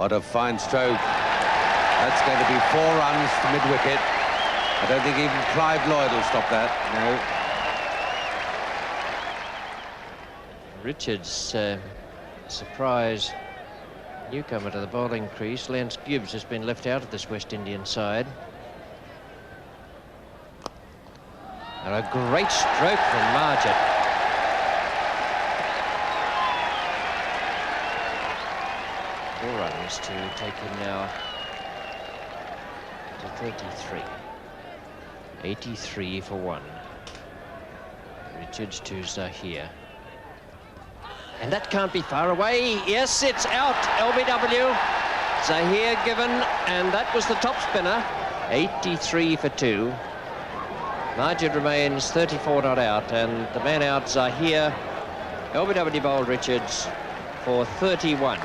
What a fine stroke. That's going to be 4 runs to mid-wicket. I don't think even Clive Lloyd will stop that. No. Richards, surprise newcomer to the bowling crease. Lance Gibbs has been left out of this West Indian side. And a great stroke from Margit. Four runs to take him now to 33. 83 for 1. Richards to Zahir. And that can't be far away. Yes, it's out. LBW. Zahir given, and that was the top spinner. 83 for 2. Margit remains 34 not out, and the man out, Zahir. LBW bowled Richards for 31.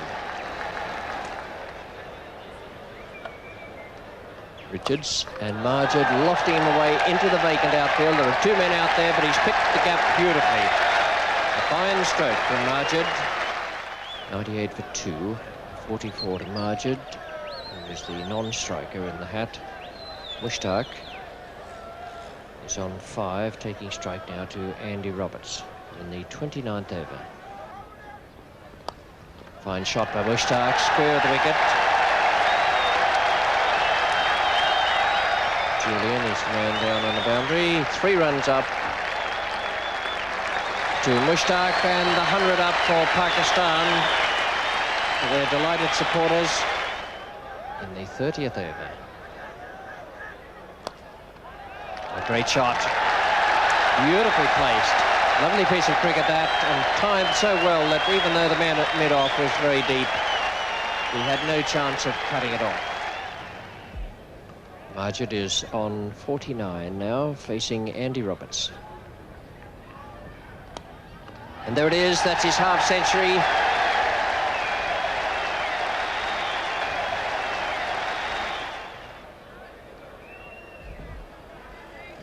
Richards and Margit lofting him away into the vacant outfield. There are 2 men out there, but he's picked the gap beautifully. A fine stroke from Margit. 98 for 2, 44 to Margit, who is the non-striker in the hat. Mushtaq is on 5, taking strike now to Andy Roberts in the 29th over. Fine shot by Mushtaq, square of the wicket. Julian is the man down on the boundary. 3 runs up to Mushtaq, and the 100 up for Pakistan. Their delighted supporters in the 30th over. A great shot. Beautifully placed. Lovely piece of cricket that, and timed so well that even though the man at mid-off was very deep, he had no chance of cutting it off. Margit is on 49 now, facing Andy Roberts. And there it is, that's his half-century.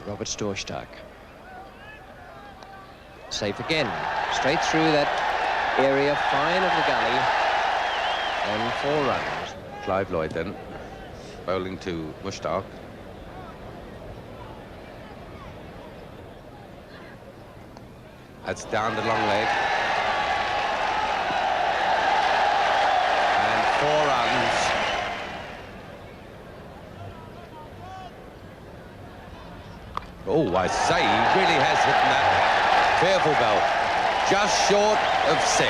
Roberts to Mushtaq. Safe again, straight through that area, fine of the gully, and 4 runs. Clive Lloyd then, bowling to Mushtaq. That's down the long leg. And 4 runs. Oh, I say, he really has hit that fearful belt. Just short of 6.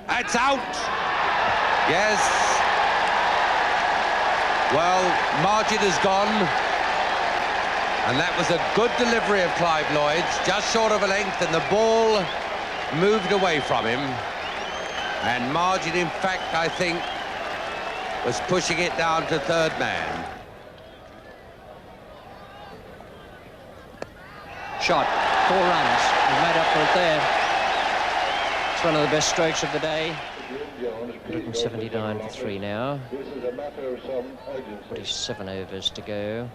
That's out. Yes. Well, Margit is gone. And that was a good delivery of Clive Lloyd's, just short of a length, and the ball moved away from him. And Margit, in fact, I think, was pushing it down to 3rd man. Shot, 4 runs. He's made up for it there. It's one of the best strokes of the day. 179 for 3 now. 47 overs to go.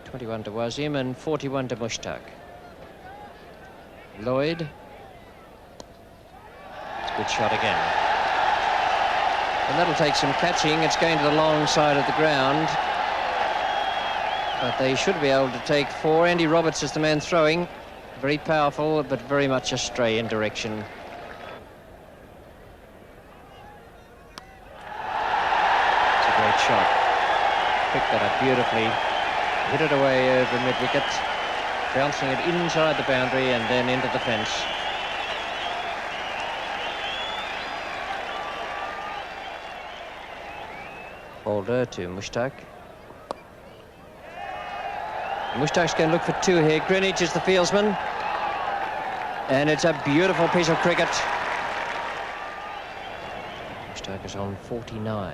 21 to Wasim and 41 to Mushtaq. Lloyd. It's a good shot again. And that'll take some catching. It's going to the long side of the ground. But they should be able to take 4. Andy Roberts is the man throwing. Very powerful, but very much astray in direction. It's a great shot. Picked that up beautifully. Hit it away over mid-wicket, bouncing it inside the boundary and then into the fence. Holder to Mushtaq. Mushtaq's going to look for 2 here. Greenwich is the fieldsman. And it's a beautiful piece of cricket. Mushtaq is on 49.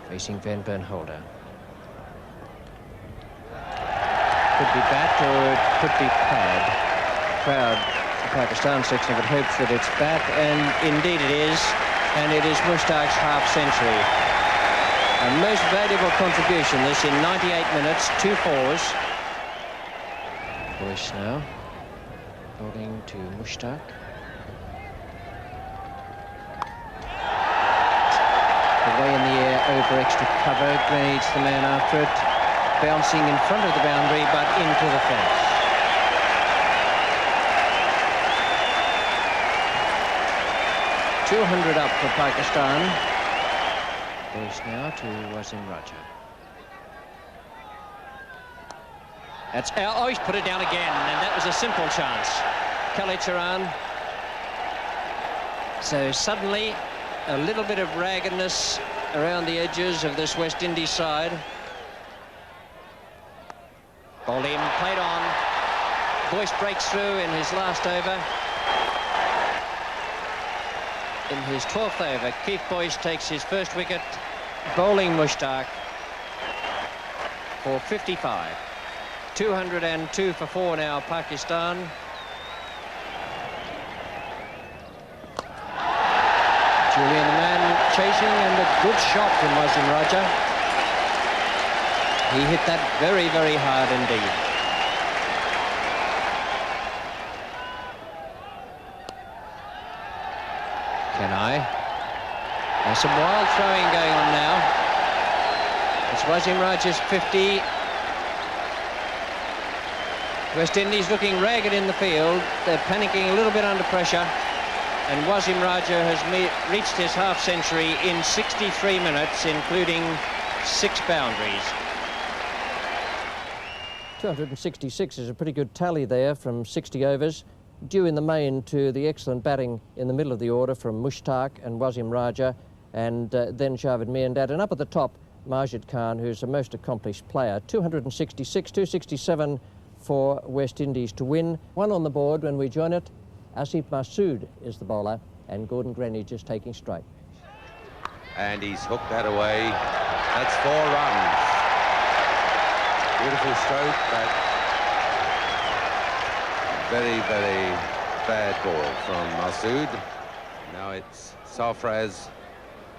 Facing Van Bernholder. Could be bat or it could be pad. Crowd, the Pakistan section of it hopes that it's bat, and indeed it is. And it is Mushtaq's half-century. A most valuable contribution, this in 98 minutes, 2 fours. Boyce now, bowling to Mushtaq. Way in the air, over extra cover. Greenidge, the man after it. Bouncing in front of the boundary, but into the fence. .200 up for Pakistan. Goes now to Wasim Raja. That's out. Oh, he's put it down again, and that was a simple chance. Kalicharan. So suddenly, a little bit of raggedness around the edges of this West Indies side. Bowled in, played on. Boyce breaks through in his last over. In his 12th over, Keith Boyce takes his first wicket, bowling Mushtaq for 55. 202 for 4 now, Pakistan. Julian, the man chasing, and a good shot from Wasim Raja. He hit that very, very hard indeed. There's some wild throwing going on now. It's Wasim Raja's 50. West Indies looking ragged in the field. They're panicking a little bit under pressure. And Wasim Raja has reached his half-century in 63 minutes, including 6 boundaries. 266 is a pretty good tally there from 60 overs, due in the main to the excellent batting in the middle of the order from Mushtaq and Wasim Raja, and then Javed Miandad. And up at the top, Majid Khan, who's a most accomplished player. 266, 267 for West Indies to win. 1 on the board when we join it. Asif Masood is the bowler, and Gordon Greenidge is taking straight. And he's hooked that away. That's 4 runs. Beautiful stroke, but very, very bad ball from Masood. Now it's Sarfraz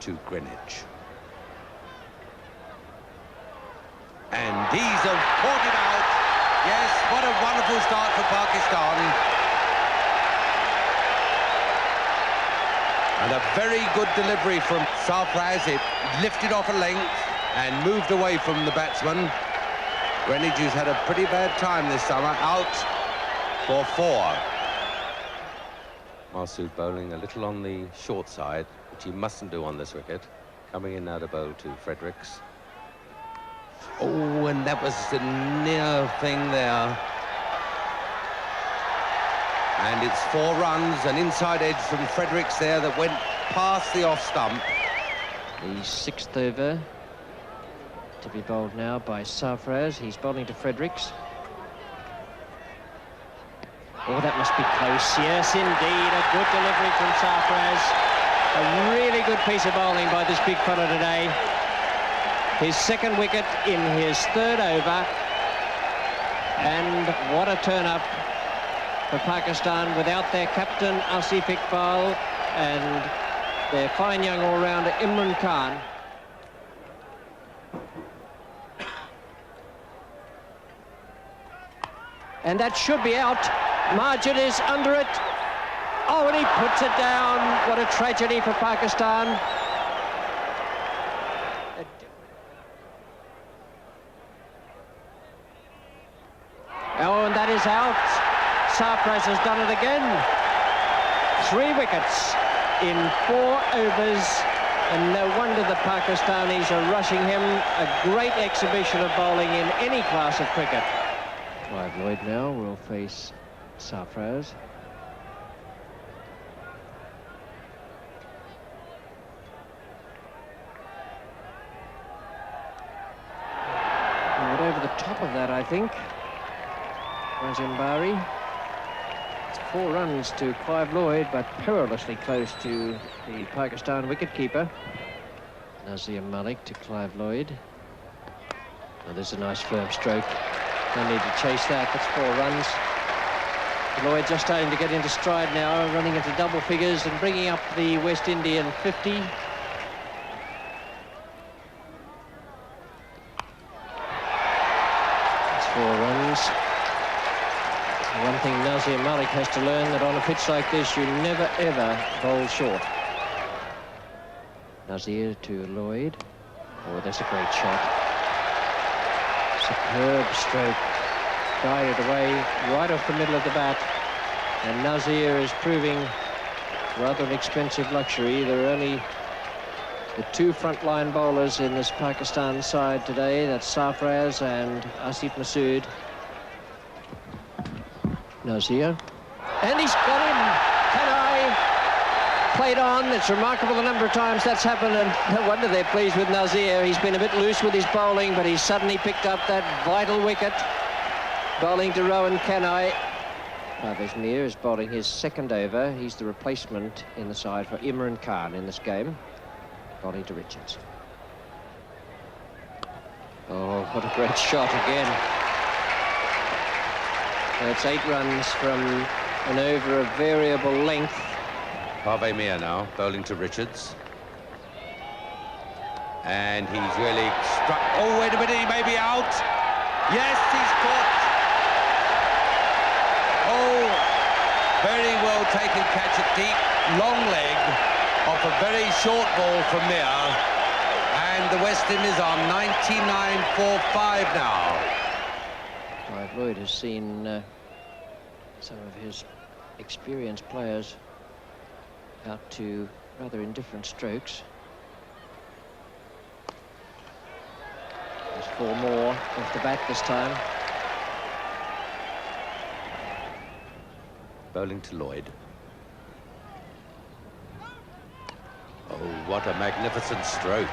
to Greenidge. And he's caught it out. Yes, what a wonderful start for Pakistan. And a very good delivery from Sarfraz. It lifted off a length and moved away from the batsman. Greenidge has had a pretty bad time this summer, out for 4. Masood bowling a little on the short side, which he mustn't do on this wicket. Coming in now to bowl to Fredericks. Oh, and that was a near thing there. And it's 4 runs, an inside edge from Fredericks there that went past the off stump. The 6th over to be bowled now by Sarfraz. He's bowling to Fredericks. Oh, that must be close. Yes, indeed, a good delivery from Sarfraz. A really good piece of bowling by this big fella today. His 2nd wicket in his 3rd over. And what a turn-up for Pakistan without their captain, Asif Iqbal, and their fine young all-rounder, Imran Khan. And that should be out. Majid is under it. Oh, and he puts it down. What a tragedy for Pakistan. Oh, and that is out. Sarfraz has done it again. 3 wickets in 4 overs. And no wonder the Pakistanis are rushing him. A great exhibition of bowling in any class of cricket. Clive Lloyd now will face Sarfraz. Right over the top of that, I think. Razim Bari. It's 4 runs to Clive Lloyd, but perilously close to the Pakistan wicketkeeper. Nazir Malik to Clive Lloyd. Oh, there's a nice firm stroke. No need to chase that. That's 4 runs. Lloyd just starting to get into stride now, running into double figures and bringing up the West Indian 50. That's 4 runs. One thing Nazir Malik has to learn, that on a pitch like this, you never, ever bowl short. Nazir to Lloyd. Oh, that's a great shot. Superb stroke. Guided away right off the middle of the bat. And Nazir is proving rather an expensive luxury. There are only the two frontline bowlers in this Pakistan side today. That's Sarfraz and Asif Masood. Nazir. And he's got him. Kanhai played on. It's remarkable the number of times that's happened, and no wonder they're pleased with Nazir. He's been a bit loose with his bowling, but he's suddenly picked up that vital wicket. Bowling to Rohan Kanhai. Parvez Mir is bowling his second over. He's the replacement in the side for Imran Khan in this game. Bowling to Richards. Oh, what a great shot again. That's 8 runs from an over of variable length. Parvez Mir now, bowling to Richards. And he's really struck. Oh, wait a minute, he may be out. Yes, he's caught. Oh, very well taken catch, a deep, long leg off a very short ball from Mir. And the West Indies are 99-4-5 now. Clive Lloyd has seen some of his experienced players out to rather indifferent strokes. There's 4 more off the bat this time. Bowling to Lloyd. Oh, what a magnificent stroke.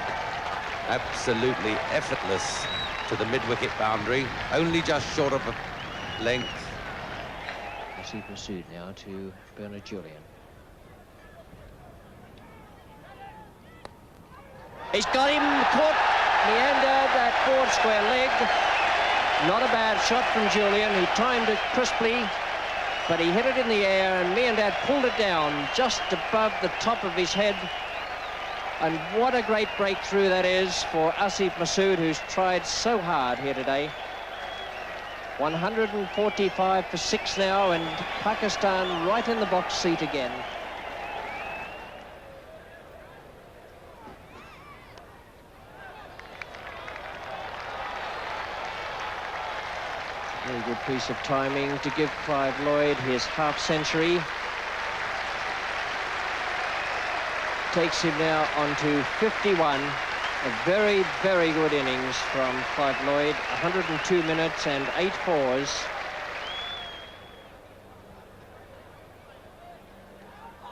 Absolutely effortless to the mid-wicket boundary, only just short of a length. Asif Masood now to Bernard Julian. He's got him caught, meandered that forward square leg. Not a bad shot from Julian. He timed it crisply, but he hit it in the air, and Meandad pulled it down just above the top of his head. And what a great breakthrough that is for Asif Masood, who's tried so hard here today. 145 for 6 now, and Pakistan right in the box seat again. Very good piece of timing to give Clive Lloyd his half-century. Takes him now on to 51. A very, very good innings from Clive Lloyd. 102 minutes and 8 fours.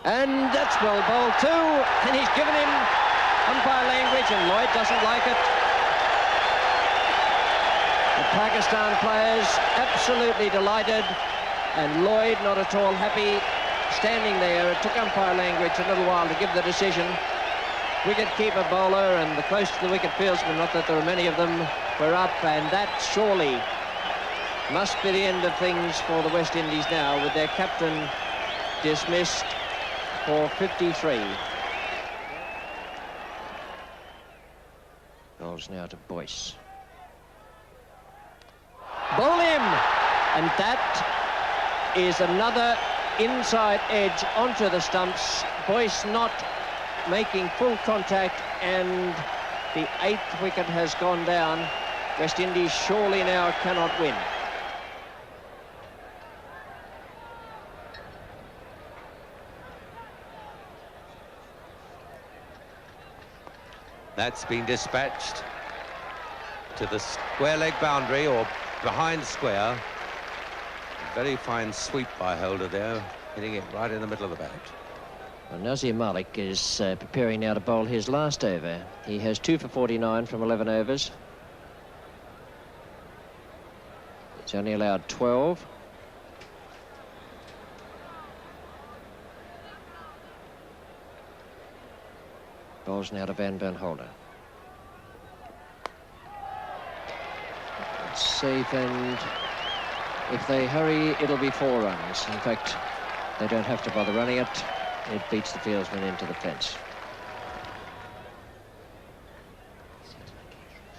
And that's well bowled too. And he's given him umpire language, and Lloyd doesn't like it. The Pakistan players absolutely delighted, and Lloyd not at all happy, standing there. It took umpire language a little while to give the decision. Wicket-keeper bowler and the close to the wicket fieldsman, not that there are many of them, were up, and that surely must be the end of things for the West Indies now, with their captain dismissed for 53. Bowls now to Boyce. Bowl him! And that is another inside edge onto the stumps. Boyce not making full contact, and the 8th wicket has gone down. West Indies surely now cannot win. That's been dispatched to the square leg boundary, or behind square. Very fine sweep by Holder there, hitting it right in the middle of the bat. Well, Nazir Malik is preparing now to bowl his last over. He has 2 for 49 from 11 overs. It's only allowed 12. Bowls now to Van Bernholder. It's safe, and if they hurry, it'll be 4 runs. In fact, they don't have to bother running it. It beats the fieldsman into the fence.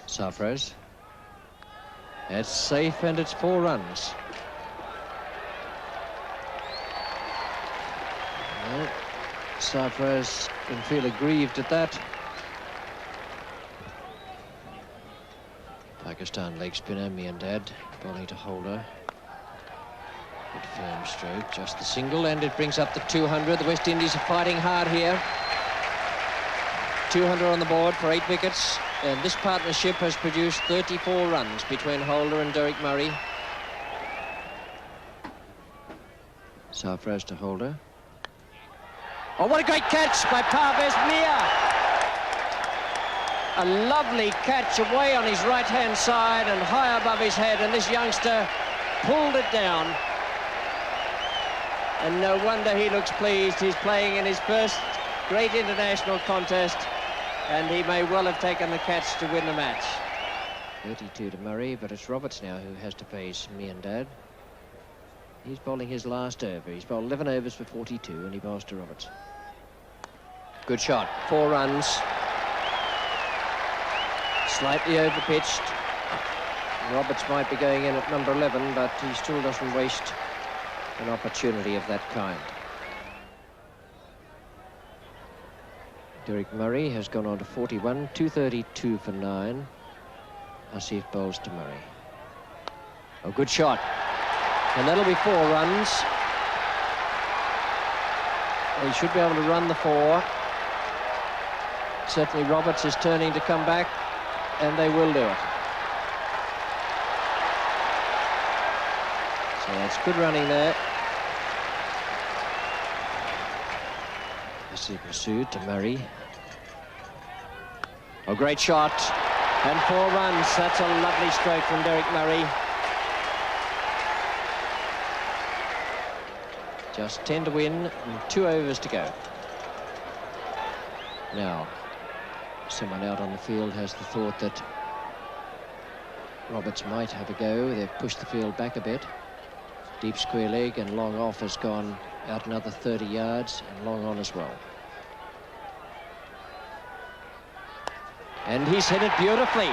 Sarfraz. It's safe, and it's 4 runs. Well, Sarfraz can feel aggrieved at that. Pakistan leg spinner, Miandad, bowling to Holder. Good firm stroke, just the single, and it brings up the 200. The West Indies are fighting hard here. 200 on the board for 8 wickets, and this partnership has produced 34 runs between Holder and Derek Murray. Sarfraz to Holder. Oh, what a great catch by Parvez Mir! A lovely catch away on his right-hand side and high above his head, and this youngster pulled it down. And no wonder he looks pleased. He's playing in his first great international contest, and he may well have taken the catch to win the match. 32 to Murray, but it's Roberts now who has to face Miandad. He's bowling his last over. He's bowled 11 overs for 42, and he bowls to Roberts. Good shot, 4 runs. Slightly overpitched. Roberts might be going in at number 11, but he still doesn't waste an opportunity of that kind. Derek Murray has gone on to 41, 232 for 9. Asif bowls to Murray. Oh, good shot. And that'll be 4 runs. He should be able to run the 4. Certainly Roberts is turning to come back, and they will do it. So that's good running there. Asif Masood to Murray. Oh, great shot. And 4 runs. That's a lovely stroke from Derek Murray. Just 10 to win and 2 overs to go. Now, someone out on the field has the thought that Roberts might have a go. They've pushed the field back a bit. Deep square leg, and long off has gone out another 30 yards, and long on as well. And he's hit it beautifully.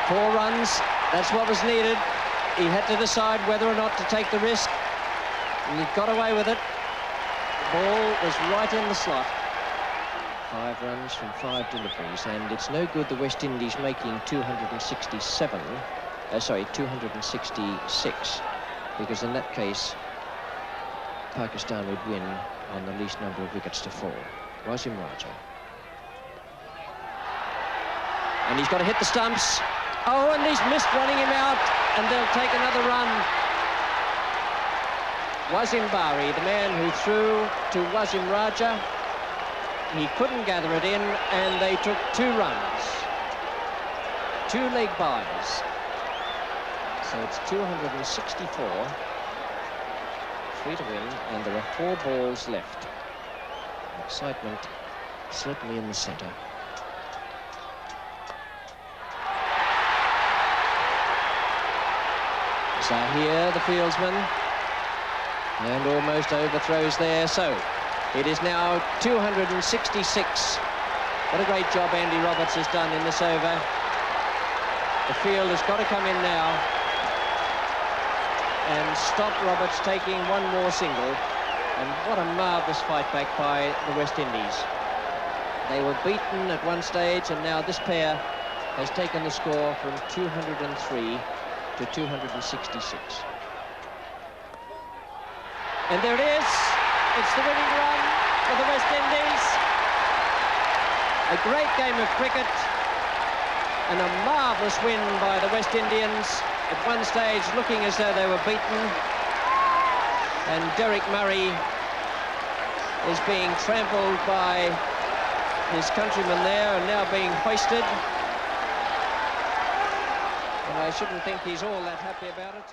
4 runs, that's what was needed. He had to decide whether or not to take the risk, and he got away with it. The ball was right in the slot. 5 runs from 5 deliveries, and it's no good the West Indies making 266, because in that case, Pakistan would win on the least number of wickets to fall. Wasim Raja. And he's got to hit the stumps. Oh, and he's missed running him out, and they'll take another run. Wasim Bari, the man who threw to Wasim Raja, he couldn't gather it in, and they took 2 runs. 2 leg byes. So it's 264. 3 to win, and there are 4 balls left. Excitement certainly in the centre. Zahir, the fieldsman, and almost overthrows there. So it is now 266. What a great job Andy Roberts has done in this over. The field has got to come in now and stop Roberts taking 1 more single. And what a marvellous fight back by the West Indies. They were beaten at one stage, and now this pair has taken the score from 203 to 266. And there it is. It's the winning run for the West Indies. A great game of cricket and a marvellous win by the West Indians. At one stage looking as though they were beaten. And Derek Murray is being trampled by his countrymen there and now being hoisted. And I shouldn't think he's all that happy about it.